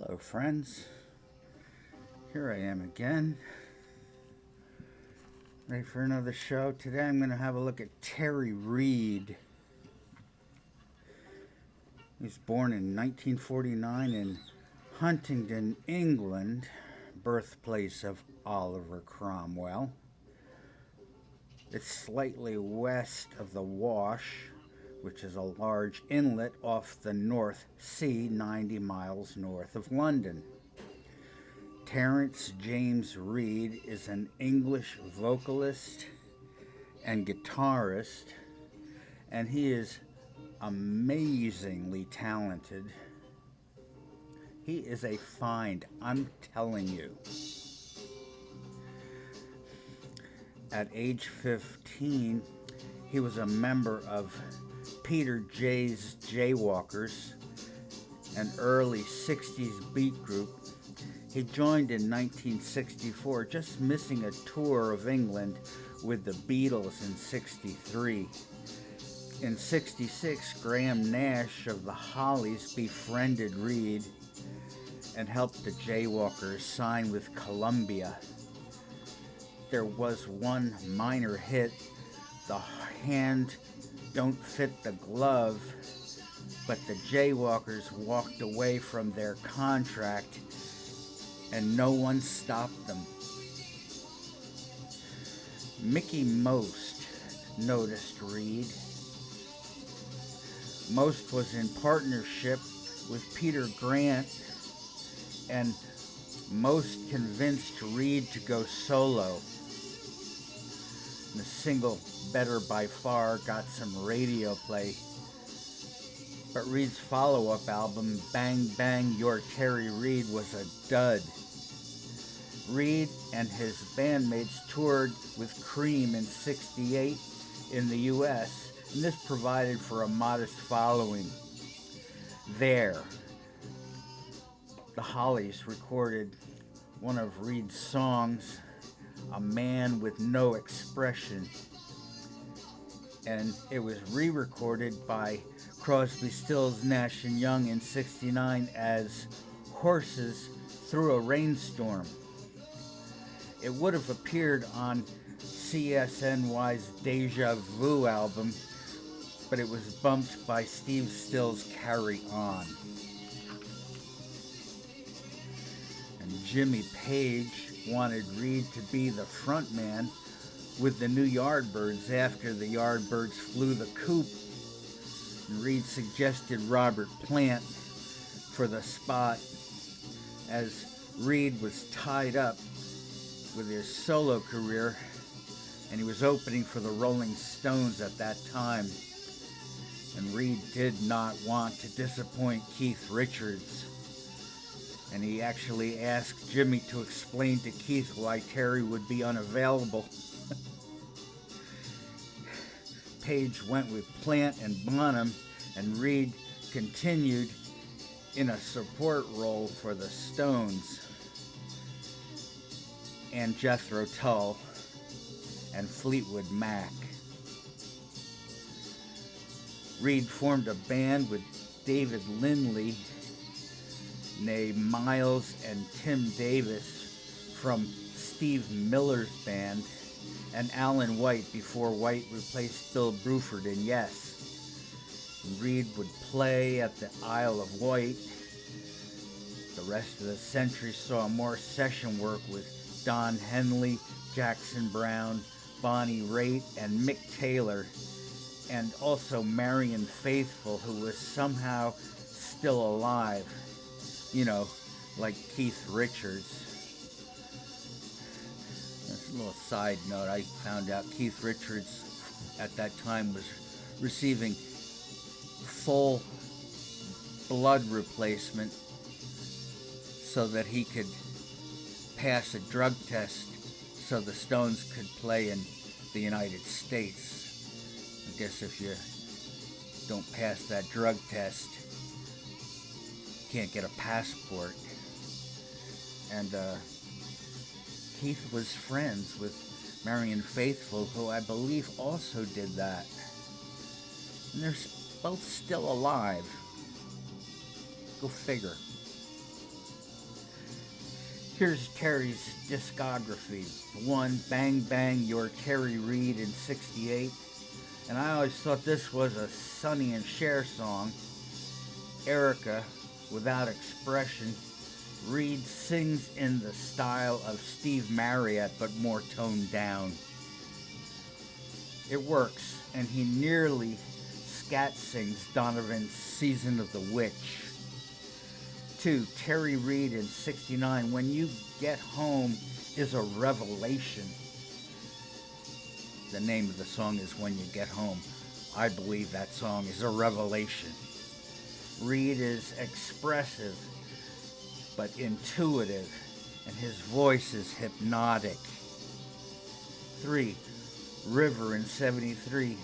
Hello, friends. Here I am again, ready for another show. Today I'm going to have a look at Terry Reid. He was born in 1949 in Huntingdon, England, birthplace of Oliver Cromwell. It's slightly west of the Wash, which is a large inlet off the North Sea, 90 miles north of London. Terence James Reid is an English vocalist and guitarist, and he is amazingly talented. He is a find, I'm telling you. At age 15, he was a member of Peter Jay's Jaywalkers, an early 60s beat group. He joined in 1964, just missing a tour of England with the Beatles in 63. In 66, Graham Nash of the Hollies befriended Reid and helped the Jaywalkers sign with Columbia. There was one minor hit, The Hand Don't Fit the Glove, but the Jaywalkers walked away from their contract and no one stopped them. Mickey Most noticed Reid. Most was in partnership with Peter Grant, and Most convinced Reid to go solo. And the single Better by Far got some radio play. But Reid's follow-up album, Bang Bang You're Terry Reid, was a dud. Reid and his bandmates toured with Cream in 68 in the US, and this provided for a modest following. There, the Hollies recorded one of Reid's songs, A Man with No Expression, and it was re-recorded by Crosby, Stills, Nash & Young in 69 as Horses Through a Rainstorm. It would have appeared on CSNY's Deja Vu album, but it was bumped by Steve Stills' Carry On. And Jimmy Page wanted Reid to be the frontman with the new Yardbirds after the Yardbirds flew the coop. And Reid suggested Robert Plant for the spot, as Reid was tied up with his solo career, and he was opening for the Rolling Stones at that time. And Reid did not want to disappoint Keith Richards. And he actually asked Jimmy to explain to Keith why Terry would be unavailable. Page went with Plant and Bonham, and Reid continued in a support role for the Stones and Jethro Tull and Fleetwood Mac. Reid formed a band with David Lindley, named Miles and Tim Davis from Steve Miller's band, and Alan White before White replaced Bill Bruford in Yes. Reid would play at the Isle of Wight. The rest of the century saw more session work with Don Henley, Jackson Browne, Bonnie Raitt, and Mick Taylor, and also Marian Faithfull, who was somehow still alive, like Keith Richards. That's a little side note. I found out Keith Richards at that time was receiving full blood replacement so that he could pass a drug test so the Stones could play in the United States. I guess if you don't pass that drug test, you can't get a passport. And Keith was friends with Marian Faithfull, who I believe also did that. And they're both still alive. Go figure. Here's Terry's discography. One, Bang Bang, You're Terry Reid in 68. And I always thought this was a Sonny and Cher song. Erica, Without Expression. Reid sings in the style of Steve Marriott, but more toned down. It works, and he nearly scat sings Donovan's Season of the Witch. 2, Terry Reid in 69, When You Get Home is a Revelation. The name of the song is When You Get Home. I believe that song is a revelation. Reid is expressive, but intuitive, and his voice is hypnotic. 3, River in 73.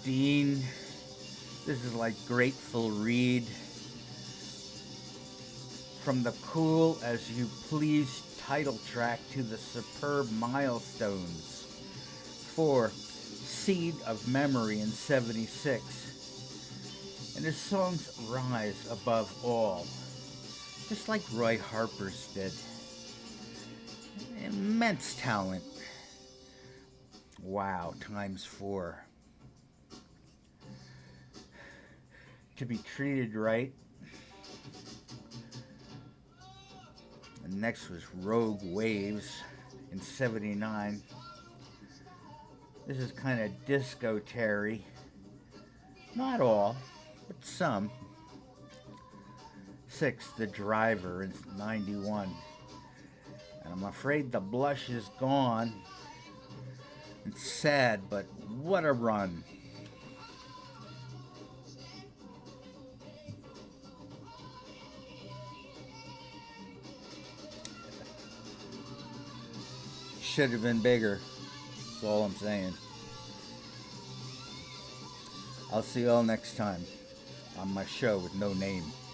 Dean, this is like Grateful Reid. From the Cool As You Please title track to the superb Milestones. 4, Seed of Memory in 76. And his songs rise above all, just like Roy Harper's did. Immense talent. Wow, times 4. To Be Treated Right. And next was Rogue Waves in 79. This is kind of disco Terry. Not all, but some. 6, The Driver in 91. And I'm afraid the blush is gone. It's sad, but what a run. Should have been bigger. That's all I'm saying. I'll see you all next time on my show with no name.